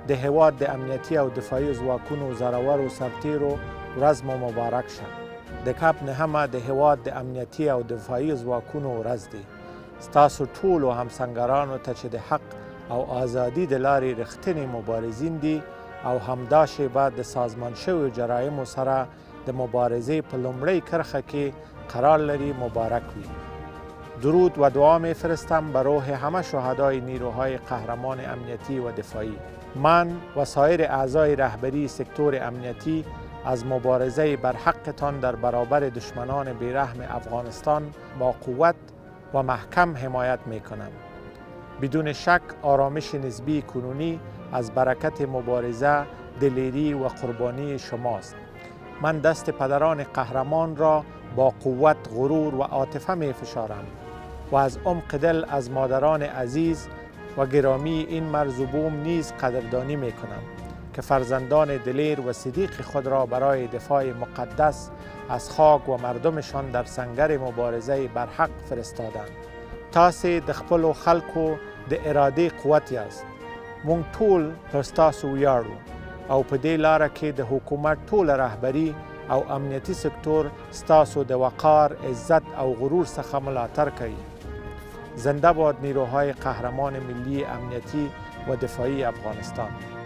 د هیواد د امنیتي او دفاعي ځواکونو زړورو سرتیرو ورځ مو مبارک شه. د کاپ نهمه د هیواد د امنیتي او دفاعي ځواکونو ورځ دی. ستاسو ټولو همسنګرانو ته چې د حق او ازادي د لارې رښتینې مبارزین دي او همدا شیبه د سازمان شویو جرایمو سره د مبارزې په لومړۍ کرښه کې قرار لري مبارک وي. درود و دعا میفرستم به روح همه شهدای نیروهای قهرمان امنیتی و دفاعی. من و سایر اعضای رهبری سکتور امنیتی از مبارزه بر حقتان در برابر دشمنان بیرحم افغانستان با قوت و محکم حمایت میکنم. بدون شک آرامش نسبی کنونی از برکت مبارزه، دلیری و قربانی شماست. من دست پدران قهرمان را با قوت، غرور و عاطفه می فشارم و از عمق دل از مادران عزیز و گرامی این مرز و بوم نیز قدردانی می کنم که فرزندان دلیر و صدیق خود را برای دفاع مقدس از خاک و مردمشان در سنگر مبارزه بر حق فرستادند. تاسې د خپلو خلکو د ارادې قوت یاست. مونږ ټول پر ستاسو ویاړو او په دې لاره کې د حکومت ټوله رهبري او امنیتي سکتور ستاسو د وقار، عزت او غرور څخه ملاتړ کوي. زنده باد نیروهای قهرمان ملی امنیتی و دفاعی افغانستان.